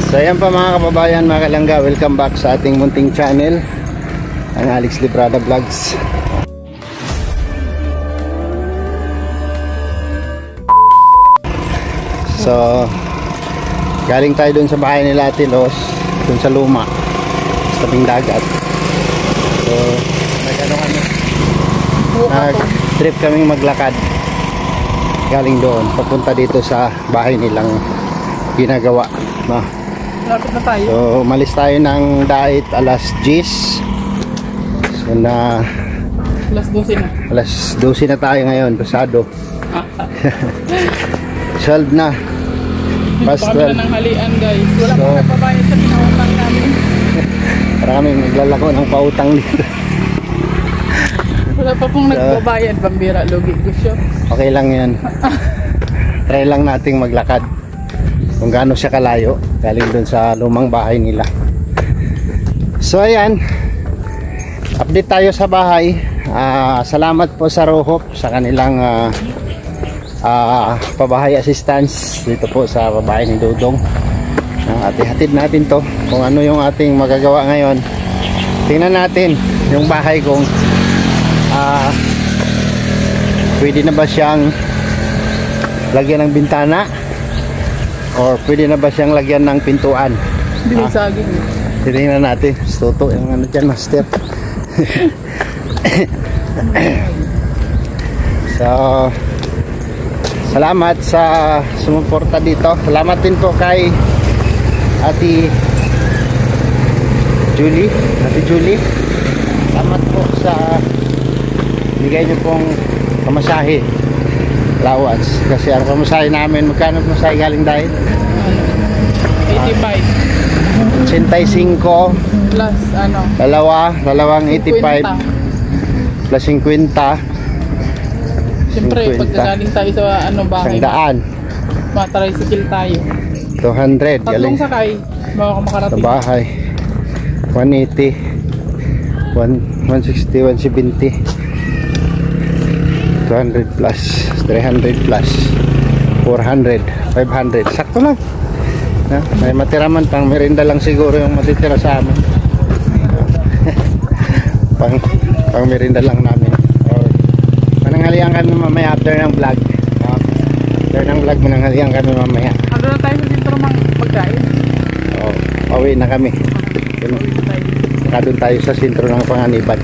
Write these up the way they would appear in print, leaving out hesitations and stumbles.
So ayan pa mga kababayan, mga kalangga, welcome back sa ating munting channel, ang Alex Librada Vlogs. So galing tayo dun sa bahay nila Ate Los, dun sa luma, sa tabing dagat. So nag-trip kaming maglakad galing doon papunta dito sa bahay nilang ginagawa, no? Lapit na tayo. So umalis tayo ng Dait alas 10. So na Alas 12 na. alas 12 na tayo ngayon, pasado. 12 na. Past 12 ng halian, guys. Wala So, pang nagbabayad sa pinautang namin. para kami maglalako ng pautang dito. Wala pa pong nagbabayad, pambira, lugi ko siya. Okay lang yan. Try lang nating maglakad kung gaano siya kalayo galing dun sa lumang bahay nila. So ayan, update tayo sa bahay. Salamat po sa Rohop sa kanilang pabahay assistance dito po sa bahay ni Dudong. Hatid natin to kung ano yung ating magagawa ngayon. Tingnan natin yung bahay kung pwede na ba siyang lagyan ng bintana or pwede na ba siyang lagyan ng pintuan. Binisagin. Tingnan natin. Toto yung ano dyan, master. So salamat sa sumuporta dito. Salamat din po kay Ate Julie. Salamat po sa bigay niyo pong pamasahe allowance. Kasi ang pamasahe namin, magkano pamasahe galing dahil? 85 85 plus ano, dalawang 85 plus 50. siyempre 50. pagkagaling tayo sa ano bahay, 100, matricycle tayo, 200 galing tatlong sakay bago ka sa makarating. bahay. 180, 160, 170, 200 plus, 300 plus, 400, 500. Sakto lang. May matiraman, pang merinda lang siguro yung matitira sa amin. pang merinda lang namin. Mananghalian kami mamaya after ng vlog. After ng vlog, mananghalian kami mamaya. Ano na tayo sa sentro magkain? Pauwi na kami. Doon tayo sa sentro ng Panganiban.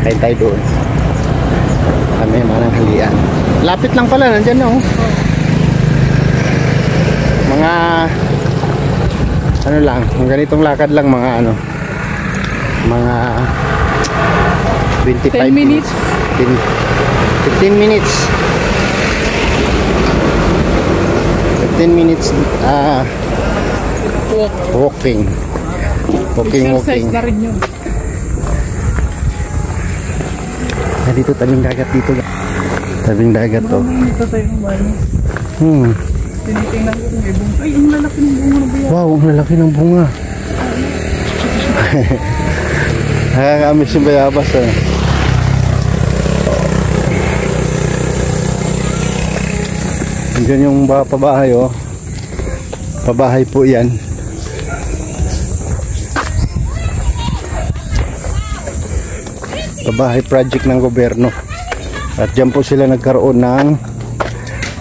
Kain tayo doon. Kami mananghalian. Lapit lang pala, nandyan na mga ano lang, ganitong lakad lang, mga 25 minutes. 15 minutes. 15 minutes walking. Exercise na rin yun. Dito tabing dagat dito. Tabing dagat to. Dito tayo ng bahay. Tinitingnan ko yung ibong. Ay, ang lalaki ng bunga na ba? Wow, ang lalaki ng bunga. Nakakamiss yung bayabas. Diyan yung pabahay, pabahay po yan. Pabahay project ng gobyerno. At dyan po sila nagkaroon ng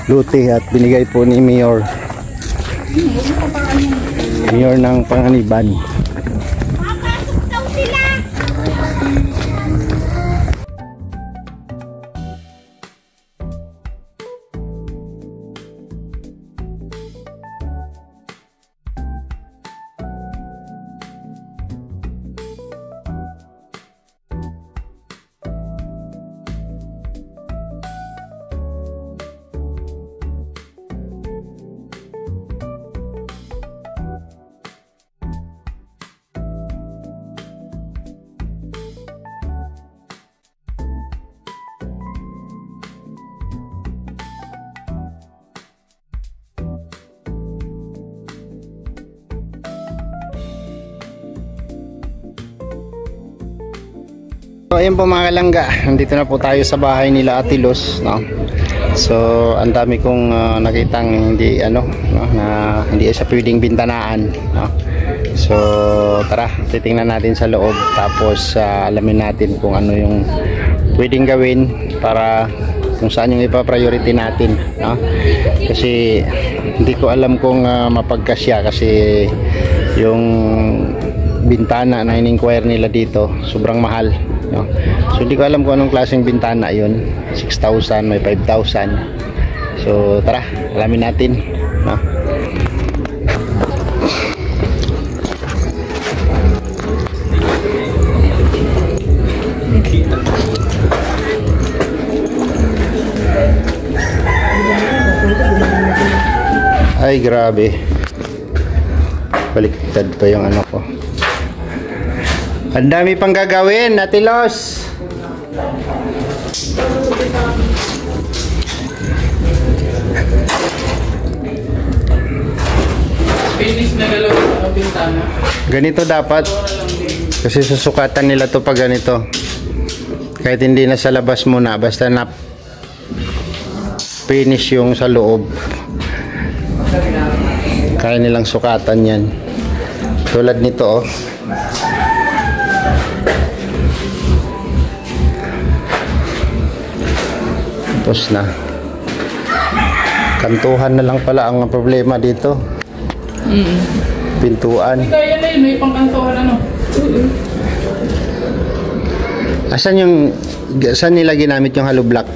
lote at binigay po ni Mayor ng Panganiban. So ayun po mga kalangga, nandito na po tayo sa bahay nila Ate Los, no? So ang dami kong nakitang hindi ano, no, na hindi sa pwedeng bintanaan, no? So tara, titingnan natin sa loob, tapos alamin natin kung ano yung pwedeng gawin para kung saan yung ipa-priority natin, no? Kasi hindi ko alam kung mapagkasya, kasi yung bintana na in-inquire nila dito sobrang mahal, no? So hindi ko alam kung anong klaseng bintana yun. 6,000, may 5,000. So tara, alamin natin, no? Ay grabe, baliktad pa yung ano ko. Ang dami pang gagawin, Ate Los. Finish na galaw ang bintana. Ganito dapat, kasi susukatan nila to pag ganito. Kahit hindi na sa labas muna, basta na finish yung sa loob, kaya nilang sukatan yan. Tulad nito, oh. Tapos na. Kantuhan na lang pala ang problema dito. Pintuan. Kaya na yun, may pangkantuhan ano. Saan nila ginamit yung hollow block?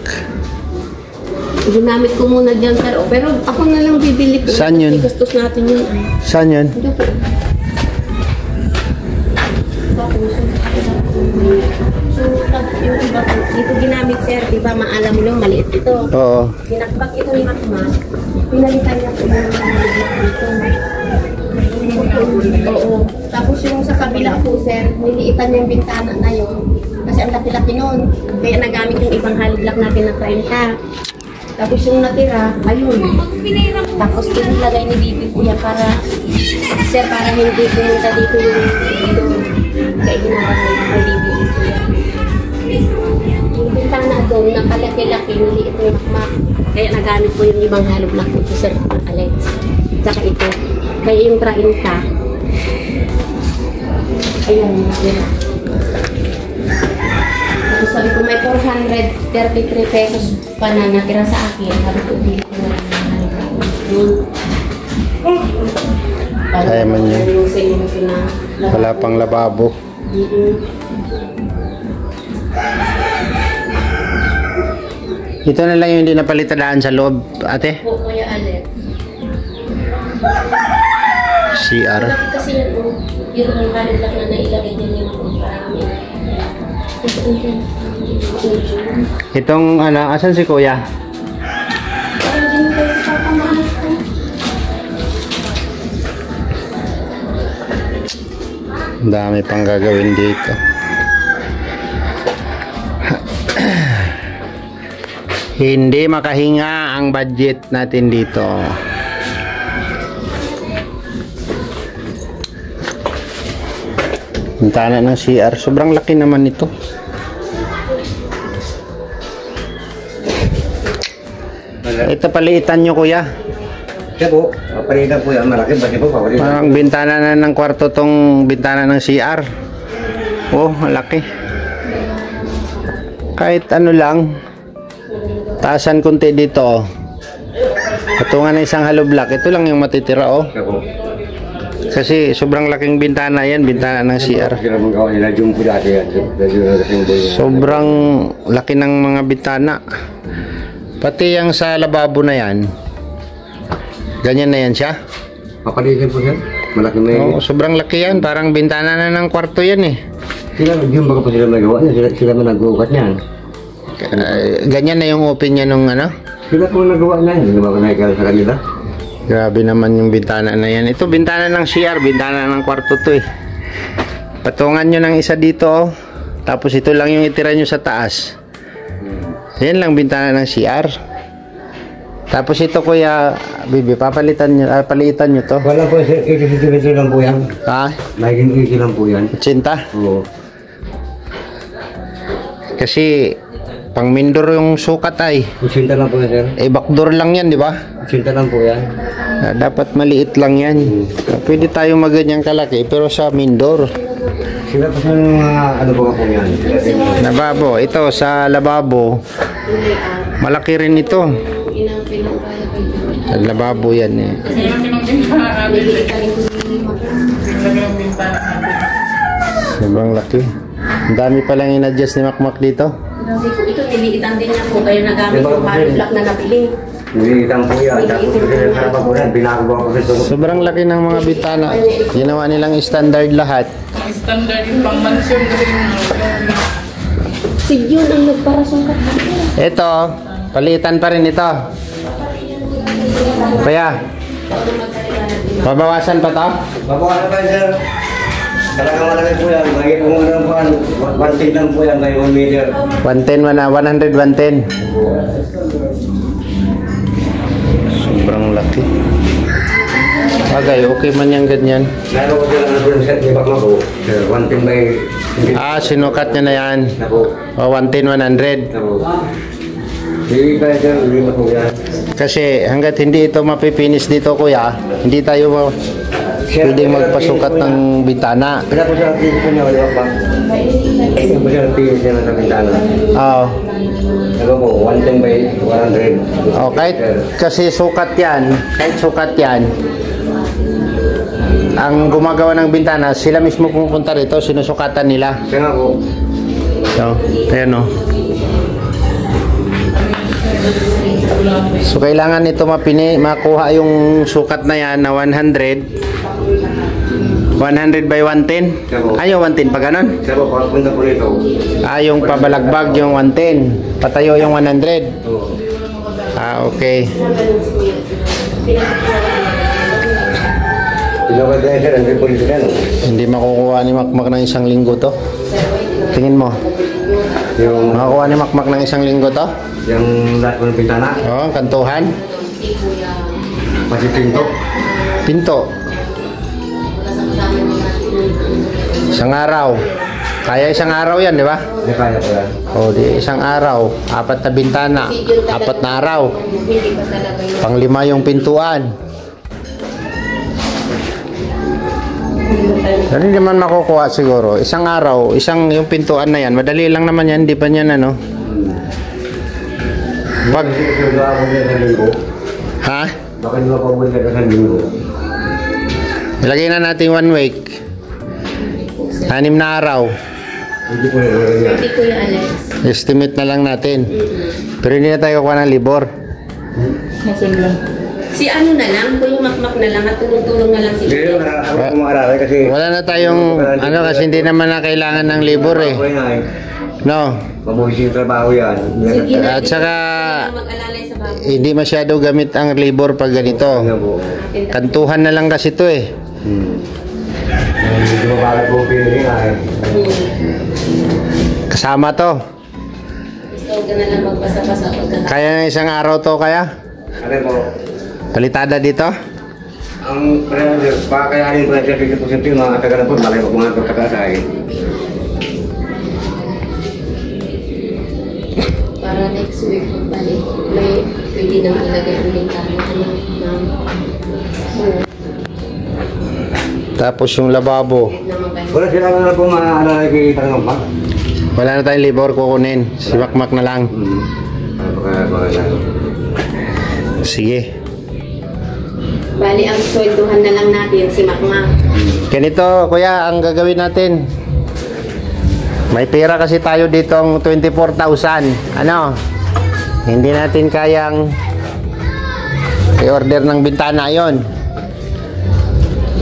Ginamit ko muna dyan, sir. Pero ako na lang bibili ko. Saan yun? Gastos natin yun. Saan yun? Ito po. So, yung iba po, dito ginamit, sir. Diba, maalam mo lang, maliit ito. Oo. Ginakbak ito ni Makma. Pinalitan niya po yung dito. Oo. Tapos yung sa kabila po, sir, niliitan niya yung bintana na yun. Kasi ang laki-laki nun. Kaya nagamit yung ibang haliblock natin na 30. Tapos yung natira, ayun. Tapos pinilagay ni Bibi po yan para, sir, para hindi pumunta dito yung kaya ginagawa ni Bibi dito yan. Yung bintana doon, nakalaki-laki, niliit yung makmak. Kaya nagamit po yung ibang hollow block po, sir, Alex. Saka ito. Kaya yung 30. Ayun, yun. Tapos sabi ko, may 433 pesos pa na natira sa akin. Sabi ko, dito ko na Kaya man yun. Wala pang lababo. Ito na lang yung hindi napalitadaan sa loob, ate? Po, Kuya Alex. CR. Bakit kasi yung kalit lang na nailagay din yung ako parang Itong ano, asan si kuya? Ang dami pang gagawin dito. Hindi makahinga ang budget natin dito. Bintana ng CR, sobrang laki naman ito. Ito paliitan nyo, kuya. Siya po, palitan po yan, malaki ba po? Parang bintana na ng kwarto tong bintana ng CR. Oh, malaki. Kahit ano lang, taasan konti dito, oh. Patungan ng isang hollow block, ito lang yung matitira, oh. Kasi sobrang laking bintana yan, bintana ng CR. Sobrang laki ng mga bintana. Pati yung sa lababo na yan, ganyan na yan siya. Papalitan po yan, malaki na yan. Oo, sobrang laki yan, parang bintana na ng kwarto yan eh. Sila, yung baga po sila nagawa niya, sila man nag-uukat niyan. Ganyan na yung opinion ng ano? Sila po nagawa niya, hindi ba nakikala sa kanila? Grabe naman yung bintana na yan. Ito bintana ng CR, bintana ng kwarto to eh. Patungan nyo ng isa dito, oh. Tapos ito lang yung itira nyo sa taas. Yan lang bintana ng CR. Tapos ito, kuya Bibi, papalitan nyo, palitan nyo to. Wala po, 80 cm lang po yan. Ha? Mahiging 80 lang po yan. 80? Oo. Kasi Pang mindor yung sukat ay. 80 lang po yan, sir. Eh, backdoor lang yan, di ba? 80 lang po yan. Dapat maliit lang yan. Pwede tayo maganyang kalaki, pero sa mindor. Sila po sa mga ano po po yan. Lababo. Ito, sa lababo, malaki rin ito. Inang pinangkaya ko yun. Sa lababo yan eh. Kasi laki ng bintana natin. Niliitan yung Laki ng bintana natin. Sobrang laki. Ang dami palang in-adjust ni Makmak dito. Sabi ko, ito niliitan din niya po. Kaya nagamit yung hollow block na nabili. Nilitan po yan. Tapos sa pa po yan, binagawa ko sa ito. Sobrang laki ng mga bitana. Ginawa nilang standard lahat. Ang standard yung pang mansion kasi yung Si Jun ang nagparasungkat dito. Ito, palitan pa rin ito. Kaya, babawasan pa to? Babawasan pa yan, sir. Talagang malaki po yan. May pumunang po yan. 110 lang po yan. May 1 meter. 110 na, 100, 110. Sobrang laki. Bagay, okay man yung ganyan. Meron ko sila na po yung set ni Bakma po. Sir, 110 by... Sinukat niya na yan. Na po. O, 110, 100. Na po. Hindi pa yan, sir. Hindi pa po yan. Kasi hanggat hindi ito mapipinis dito, kuya, hindi tayo pwedeng magpasukat ng bintana. Kaya po siya ang tinis po niya. Wala pa. Kaya po siya ang tinis niya sa bintana. Oo. Ano po, 110 by 100. Oh, kahit kasi sukat yan, kahit sukat yan, ang gumagawa ng bintana, sila mismo pupunta rito, sinusukatan nila. Kaya nga po. So, ayan o. So, kailangan ito makuha yung sukat na yan na 100. 100 by 110. Ayaw 110 pa ganon? Kaya po, pagpunta po rito. Yung pabalagbag yung 110. Patayo yung 100. Okay. Pinawag na sir, ang po dito yan. Hindi makukuha ni Makmak ng isang linggo to. Tingin mo. Yung, Makakuha ni Makmak ng isang linggo to? yung lahat po ng bintana. Oo, kantuhan. Pati pinto. Pinto. Isang araw. Kaya isang araw yan, di ba? Hindi kaya po yan. O, di isang araw. 4 na bintana. 4 na araw. Hindi pa talaga yun. Pang-5 yung pintuan. Pero hindi naman makukuha siguro. Isang araw, yung pintuan na yan. Madali lang naman yan. Hindi pa yan ano. Pag... Sir, baka po yan sa linggo. Ha? Baka nyo pa po yan sa linggo. Ilagay na natin 1 week. 6 na araw. Hindi po yan. Hindi ko yung Alex. Estimate na lang natin. Pero hindi na tayo kukuha ng libor. masin lang. Si ano na lang, po yung Makmak na lang at tulong-tulong na lang si Hindi Jun. na ako kumararay kasi... Wala na tayong ano kasi hindi naman na kailangan ng libor eh. No. Mabuhis yung trabaho yan. Sige na. At saka Mag-alalay sa bago. hindi masyado gamit ang libor pag ganito. Ano po? Kantuhan na lang kasi to eh. Hindi mo bakit po pinili nga eh. Kasama to. Gusto ka na lang magbasa-basa pagka. Kaya ng isang araw to kaya? Ano po? Palitada dito? Ang pakayanin ko na siya 50% yung mga katagal na po, malay ko mga pagkakasay. Para next week pagbalik, may pwede nang ilagay ang bintana Tapos yung lababo. Wala sila na po maaalala kay Tangang Mak. Wala na tayong libor kukunin. Si Makmak na lang. Sige. Bali, ang swelduhan na lang natin si Makmak. Ganito kuya ang gagawin natin. May pera kasi tayo ditong 24,000. Ano? Hindi natin kayang i-order ng bintana yon.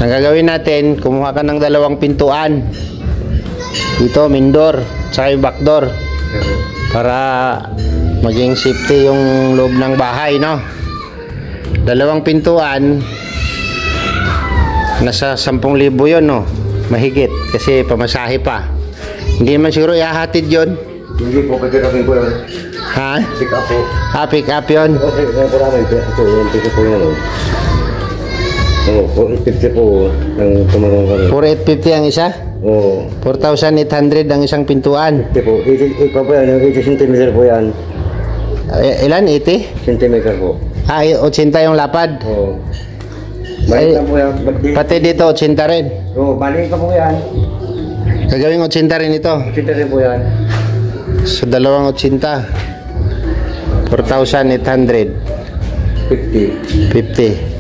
Ang gagawin natin, kumuha ka ng 2 pintuan. Dito, main door, tsaka yung back door. Para maging safety yung loob ng bahay, no? 2 pintuan, nasa 10,000 yun, no? Mahigit, kasi pamasahe pa. Hindi naman siguro ihahatid yun. Hindi po, pwede kami po yun. Ha? Pick up po. Pick up yun. Kasi po namin, ito yung pick up po yun. Oo, 450 po ang tumarong kami. 4,850 ang isa? Oo. 4,800 ang isang pintuan. Ito po, 80 cm po yan. Ilan? 80? Centimeter po. 80 yung lapad. Oo. Ay, Balik na po yan. Pati dito 80 rin. Oo, balik pa po yan. Gagawing 80 rin ito. 80 rin po yan. So dalawang 80. 4,800. 50. 50.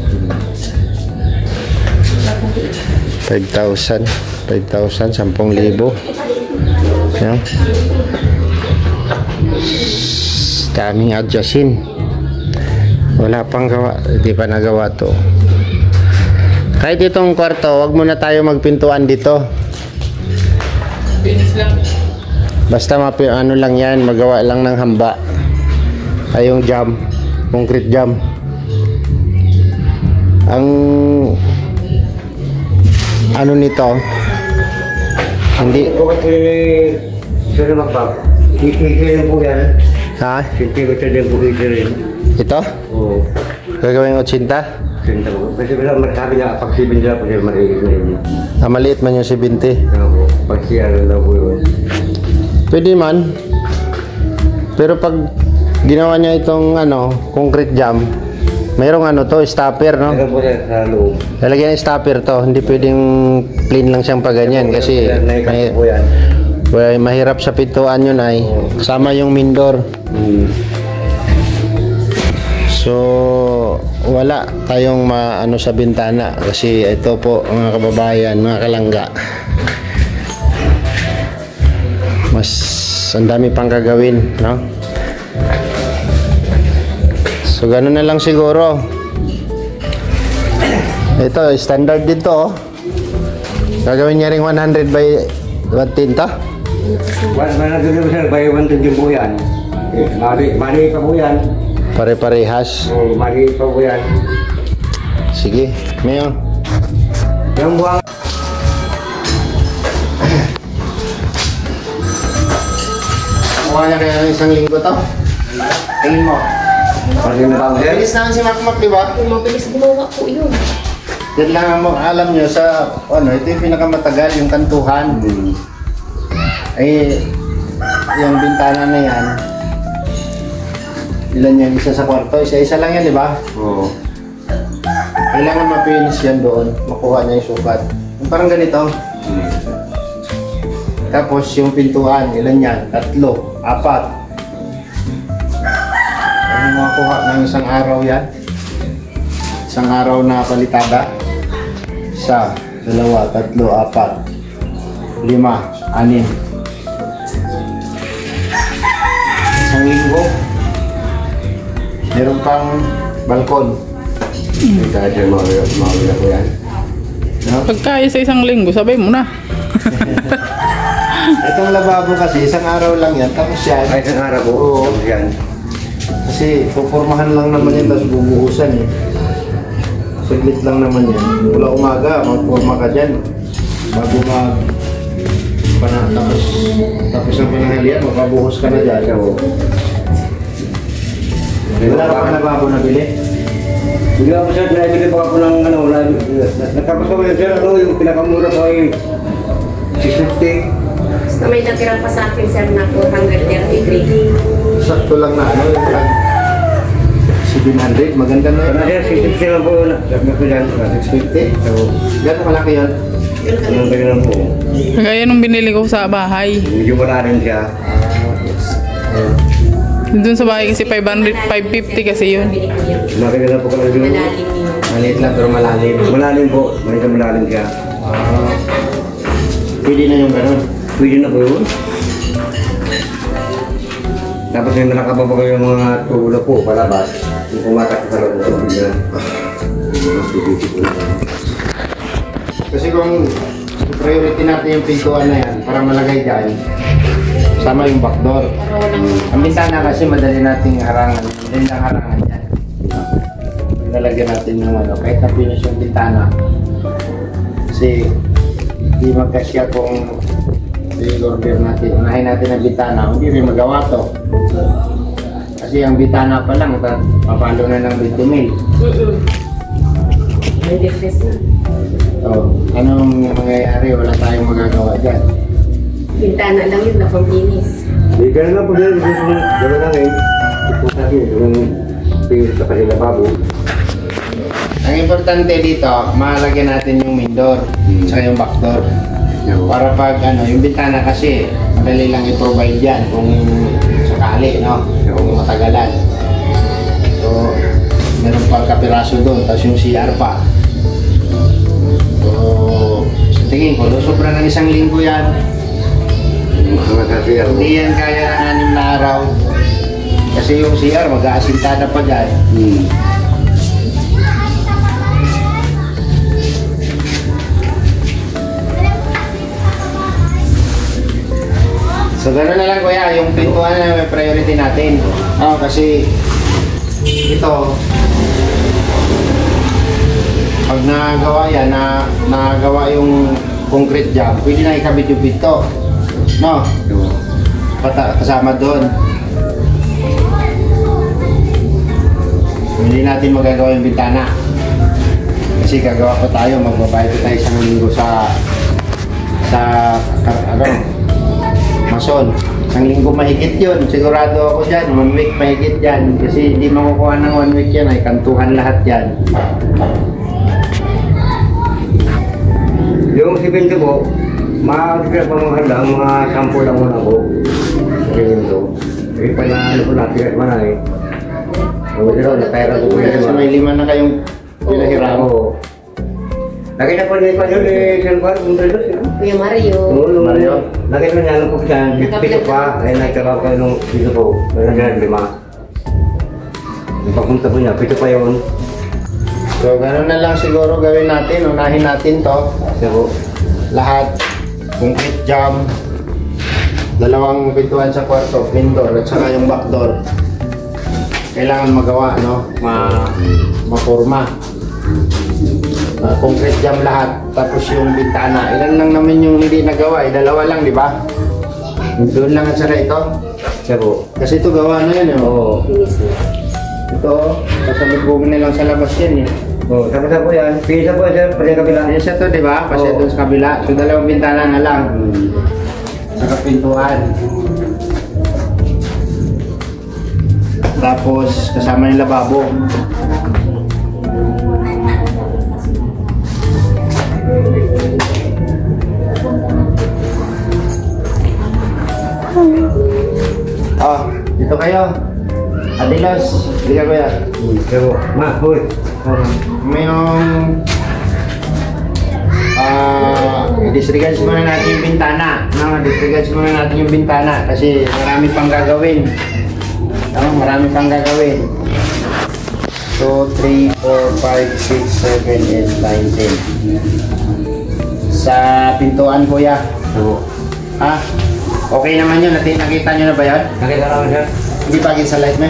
5,000. 5,000. 10,000. Yan. Daming adjustin. Wala pang gawa. Hindi pa nagawa to. Kahit itong kwarto, wag muna tayo magpintuan dito. Finish lang. Basta ano lang yan, magawa lang ng hamba. Ay yung jam, concrete jam. Ang ano nito, hindi, Bakit sir magbab? Ito po yan. ha? Centimeter din po ito rin. Ito? Oo. Gagawin 80? Centimeter po. Kasi sabi niya, pag 7 nila po siya maliit na yun. Maliit man yung 70. Kaya po, pag siya na po yun. Pwede man. Pero pag ginawa niya itong ano, concrete jam, mayroong ano to, stopper, no? Meron po siya sa loob. Lalagyan ng stopper to, hindi pwedeng plain lang siyang paganyan kasi Naikat po yan. mahirap sa pintuan yun ay kasama yung main door. So wala tayong maano sa bintana kasi ito po mga kababayan, mga kalangga, mas ang dami pang gagawin, no? So ganun na lang siguro. Ito standard dito, oh. Gagawin niya ring 100 by 110 to. Wala dito sir, by 120 po yan. Mali pa po yan. Pare-parehas. Oo, mali pa po yan. Sige, Mayo. Yung buwang Kuha niya kaya ng isang linggo to. Tingin mo. Pagin na tao sir. Bilis naman si Makmak, di ba? Mabilis gumawa po yun. Kailangan mo, alam nyo sa, ano, ito yung pinakamatagal, yung kantuhan. Ay, yung bintana na yan, ilan yan? Isa sa kwarto? Isa-isa lang yan, di ba? Oo. Kailangan mapinis yan doon, makuha niya yung sukat. Yung parang ganito. Tapos yung pintuan, ilan yan? 3, 4. Ano makuha ng isang araw yan? Isang araw na palitada? 1, 2, 3, 4, 5, 6. Isang linggo. Meron pang balkon. Dahil mawala po yan. No? Pagkaya sa isang linggo, sabay mo na. Itong lababo kasi, isang araw lang yan. Tapos yan. Kahit ang araw po, Oo. tapos yan. Kasi pupurmahan lang naman yan, tapos bubuhusan eh. Saglit lang naman yan. Mula umaga, magpurma ka dyan. Bago tapos ang pinahalian, magpabuhos ka na dyan. Oo. Wala ka pa lababo na bili? Hindi ako sir, naibili pa ako ng ano, natapos ko yun sir, ano, yung pinakamura ko ay 650. Basta may natirang pa sa akin, sir, na 433. Sakto lang na ano, yung lang 700, maganda na Ano yun. sir, 650 lang po yun. Sabi ko dyan. 650? Oo. Gano'ng malaki yun? Yun kami. Anong ganyan po? Kagaya nung binili ko sa bahay. Medyo wala rin siya. Doon sa bahay kasi 500, 550 kasi yun. Bili ko yun. Makikita na po ka lang yun. Malalim yun. Maliit lang pero malalim. Malalim po. Malalim siya. Pwede na yung gano'n. Pwede na po yun. Tapos yung nakababa ko yung mga tulo po, palabas. Yung kumatak sa loob ng tubig na. Kasi kung priority natin yung pintuan na yan para malagay dyan, sama yung backdoor. Pero walang Ang bintana kasi madali nating harangan. Madali lang harangan yan. Lalagyan natin yung ano, kahit na finish yung bintana. Kasi hindi magkasya kung i-order natin. Unahin natin ang bintana, hindi rin magawa to. Kasi ang bintana pa lang, papalo na ng 20 mil. May difference na. Oh, anong mangyayari? Wala tayong magagawa dyan. Bintana lang yun na pambinis. Hindi ka na po dyan. Gano'n lang eh. Ito natin. Yung pingin sa kanila babo. Ang importante dito, mahalagyan natin yung main door, saka yung back door. Para pag yung bintana kasi, madali lang i-provide yan kung sakali, no? Kung matagalan. So, meron pa kapiraso doon, tapos yung CR pa. So, sa tingin ko, sobra ng 1 linggo yan. Mga CR. Hindi yan kaya ng 6 na araw. Kasi yung CR, mag-aasintada pa dyan. So gano'n na lang kuya, yung pintuan na may priority natin. Kasi ito, pag nagawa yan, nagawa yung concrete jam, pwede na ikabit yung pinto. No? Kasama doon. Hindi natin magagawa yung bintana. Kasi gagawa pa tayo, magbabayad pa tayo 1 linggo sa mason. 1 linggo mahigit yun. Sigurado ako dyan, 1 week mahigit dyan. Kasi hindi makukuha ng 1 week yan, ay kantuhan lahat yan. Yung simento po, makakasira pa mga handa, mga 10 lang muna po. Sa simento. Eh, panalo po natin at manay. O, dito, nakayara po po yan. Kasi may 5 na kayong pinahiram. Oo. Nakita po niya pa yun eh, San Juan, kung tayo doon. Kuya Mario. Oo, Mario. Nakita niya nung po siya, pito pa, ay nagkakaw ka nung pito po, nagkakaw 5. Yung pagpunta po niya, pito pa yun. So, gano'n na lang siguro gawin natin. Unahin natin to. Siya po. Lahat. Concrete jam. 2 pintuan sa kwarto, main door, at saka yung back door. Kailangan magawa, no? Mapurma. Concrete jam lahat. Tapos yung bintana. Ilan lang naman yung hindi nagawa. 2 lang, di ba? Doon lang at saka ito. Siya po. Kasi ito gawa na yan, eh. Oo. Finish na. Ito, kasalubong na lang sa labas yan, eh. Oo, tapos na po yan. Pisa po sir, pati kabila. Yes, ito, di ba? Kasi Oo. doon sa kabila. So, 2 bintana na lang. Saka pintuan. Tapos, kasama yung lababo. Oh, dito kayo. Adilos. Hindi ka kuya. Siya po. Ma, hoy. May disregards muna natin yung bintana. No, disregards muna natin yung bintana kasi marami pang gagawin. No, marami pang gagawin. So, 3, 4, 5, 6, 7, 8, 9, 10. Sa pintuan kuya. Oo. Ha? Okay naman yun. Nakita nyo na ba yun? Nakita naman sir. Hindi pa sa light mo?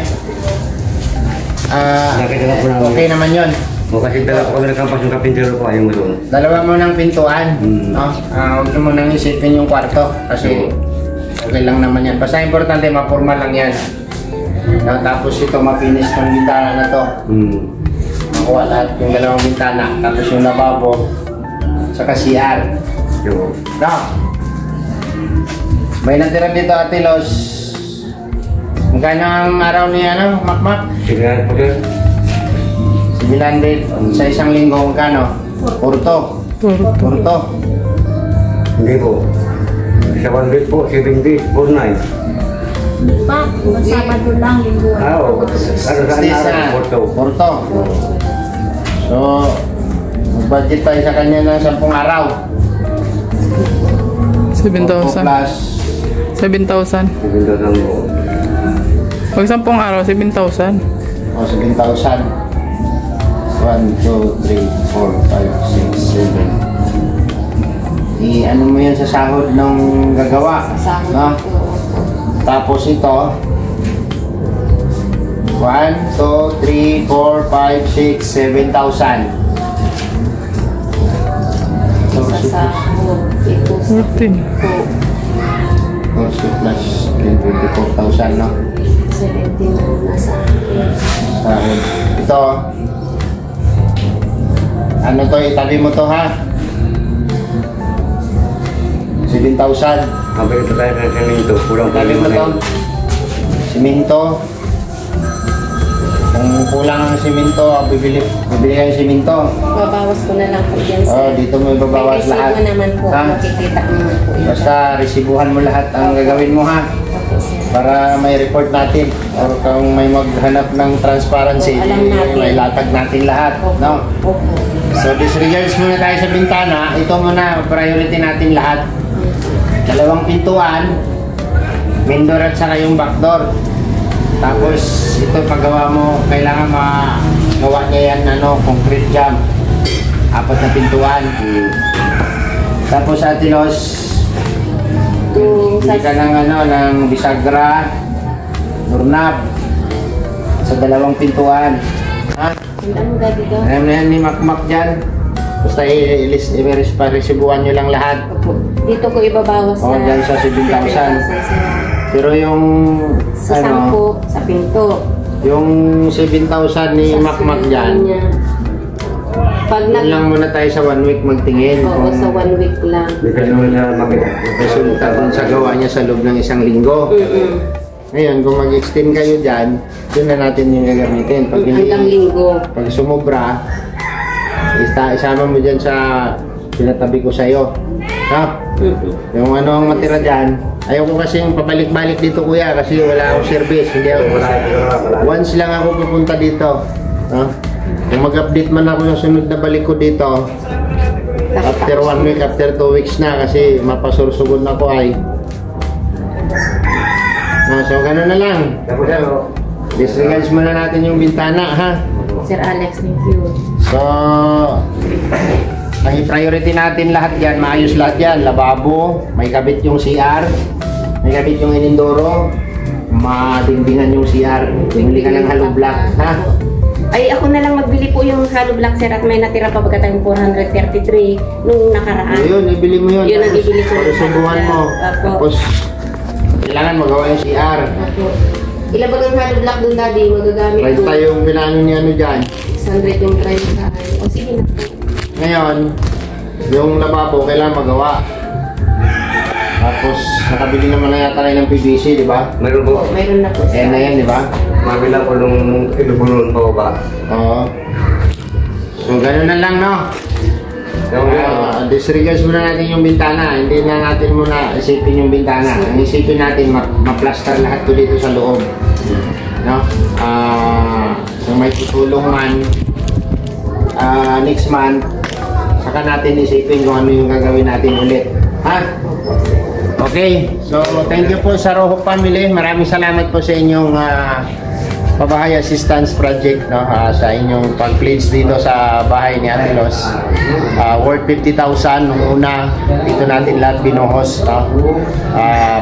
Nakita na po namin. Okay naman yun. O kasi dala ko kami nagkampas yung kapintero po, ayaw mo doon. 2 mo ng pintuan. No? Huwag mo nang isipin yung kwarto. Kasi okay lang naman yan. Basta importante, mapurma lang yan. No? Tapos ito, mapinis ng bintana na to. Makuha lahat yung 2 bintana. Tapos yung lababo. Saka CR. Yo. No? May natira dito, Ate Los. Magkano ang araw ni Makmak? Sige po sir. 700 sa 1 linggo, magkano? Purto. Hindi po. Sa 1 week po, 7 days, 4 nights. Pa, Sabado lang, linggo. Oo. Ano saan araw? Purto. So, mag-budget tayo sa kanya ng 10 araw. 7,000. Plus 7,000. 7,000 po. Pag 10 araw, 7,000. o 7,000. 1, 2, 3, 4, 5, 6, 7. I-ano mo yan sa sahod ng gagawa. Sahod No? ko. Tapos ito, 1, 2, 3, 4, 5, 6, 7,000. Isa sa ito sa 14. Also plus 24,000, no? 17 na nasa Sahod. Ito, ano to, itabi mo to ha? 7,000. Mabili pa tayo ng semento. Kulang pa Sabi mo to, simento. Kung kulang ang simento, bibili kayo simento. Babawas ko na lang po yan, sir. Oh, dito mo ibabawas May lahat. resibo naman po. Ha? Makikita naman po yun. Basta resibuhan mo lahat ang gagawin mo ha. Opo, sir. Para may report natin. Or kung may maghanap ng transparency, Alam natin. may latag natin lahat. Opo. No? Opo. So disregards muna tayo sa bintana. Ito muna, priority natin lahat. 2 pintuan, main door at saka yung back door. Tapos ito paggawa mo, kailangan magawa niya yan concrete jam. 4 na pintuan. Tapos Ate Los, Yung bili ka ng bisagra, doorknob sa 2 pintuan. Ha? Ano ba dito? Alam na yan ni Makmak dyan. Basta i-resibuhan nyo lang lahat. Opo. Dito ko ibabawas Oh, dyan sa 7,000. Pero yung sa 10, sa pinto. yung 7,000 ni Sa Makmak silingan dyan, niya. Pag yun lang muna tayo sa 1 week magtingin. Oo, sa 1 week lang. Hindi ka naman na makita. resulta dun sa gawa niya sa loob ng 1 linggo. Ngayon, kung mag-extend kayo dyan, yun na natin yung gagamitin. Pag, Hanggang linggo. pag sumobra, isama mo dyan sa pinatabi ko sa'yo. Ha? Yung ang matira dyan, ayaw ko kasi pabalik-balik dito kuya kasi wala akong service. Hindi ako, once lang ako pupunta dito. Ha? Kung mag-update man ako yung sunod na balik ko dito, after 1 week, after 2 weeks na kasi mapasursugon na ko ay. So gano'n na lang. Tapos ano? Disregards muna natin yung bintana ha. Sir Alex, thank you. So, ang priority natin lahat yan, maayos lahat yan. Lababo, may kabit yung CR, may kabit yung inindoro, madingdingan yung CR. Bumili ka ng hollow block, ha? Ay, ako na lang magbili po yung hollow block, sir, at may natira pa pagkatayong 433 nung nakaraan. Yun, ibili mo yun. Yun ang ibili ko. Subuhan mo. Apo. Tapos, kailangan magawa yung CR. Opo. Ilabag ang hollow block dun, daddy, magagamit Right ko. tayo yung pinano niya dyan. 600 yung price sa akin. O, sige na po. Ngayon, yung lababo, kailangan magawa. Tapos, nakabili naman na yata kayo ng PVC, di ba? Meron po. Mayroon na po, sir. Ayan na yan, di ba? Mabila ko nung inubulon pa ba? Oo. So, gano'n na lang, no? Disregards muna natin yung bintana. Hindi na natin muna isipin yung bintana. Ang isipin natin, ma-plaster lahat to dito sa loob. No? So, may tutulong man next month, saka natin isipin kung ano yung gagawin natin ulit. Ha? Okay. So, thank you po sa Rojo Family. Maraming salamat po sa inyong pabahay assistance project, no, sa inyong pag-pledge dito sa bahay ni Ate Los. Worth 50,000 nung una. Dito natin lahat binuhos, no?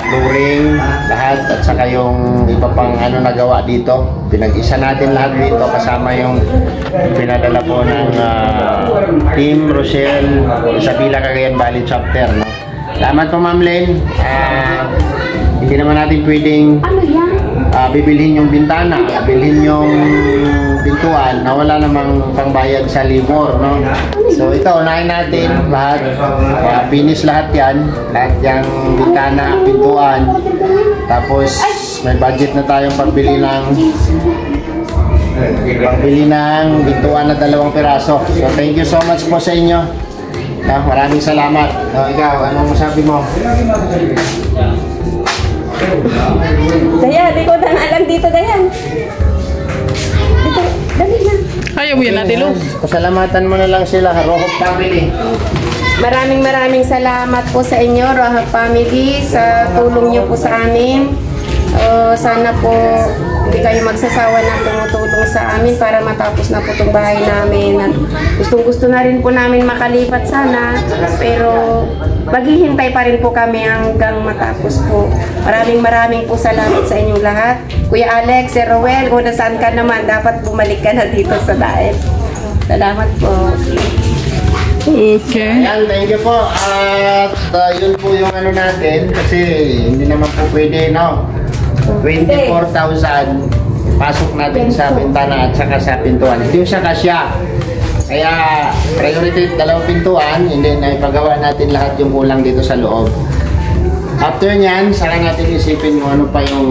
Flooring, lahat, at saka yung iba pang nagawa dito. Pinag-isa natin lahat dito kasama yung pinadala po ng Team Rochelle Isabela Cagayan Valley Chapter, no? Salamat po, Ma'am Len. Hindi naman natin pwedeng Ano yan? bibilhin yung bintana, bilhin yung pintuan na wala namang pangbayad sa libor, no? So ito, unahin natin lahat, finish lahat yan, lahat yung bintana, pintuan, tapos may budget na tayong pagbili ng pintuan na 2 piraso. So thank you so much po sa inyo. Maraming salamat. Ikaw, anong masabi mo? Dayan, ikaw na alam dito, Dayan. Dito, dali na. Ayaw mo yan natin, Lo. Pasalamatan mo na lang sila, Rojo Family. Maraming salamat po sa inyo, Rojo Family, sa tulong niyo po sa amin. Sana po hindi kayo magsasawa na tumutulong sa amin para matapos na po itong bahay namin. At gustong-gusto na rin po namin makalipat sana, pero maghihintay pa rin po kami hanggang matapos po. Maraming po salamat sa inyong lahat. Kuya Alex, Sir Roel, kung nasaan ka naman, dapat bumalik ka na dito sa daet. Salamat po. Okay. Ayan, thank you po. At yun po yung natin kasi hindi naman po pwede, no? 24,000 pasok natin sa bintana at saka sa pintuan. Ito yung sa kasya. Kaya priority 2 pintuan, hindi na ipagawa natin lahat yung kulang dito sa loob. After nyan, saka natin isipin kung ano pa yung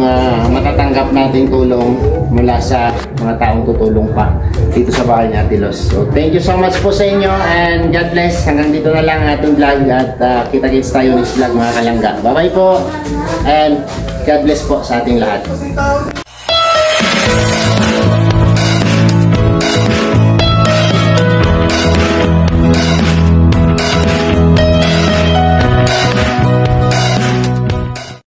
matatanggap nating tulong mula sa mga taong tutulong pa dito sa bahay ni Ate Los. So, thank you so much po sa inyo and God bless. Hanggang dito na lang ating vlog at kita-kits tayo next vlog mga kalangga. Bye-bye po and God bless po sa ating lahat.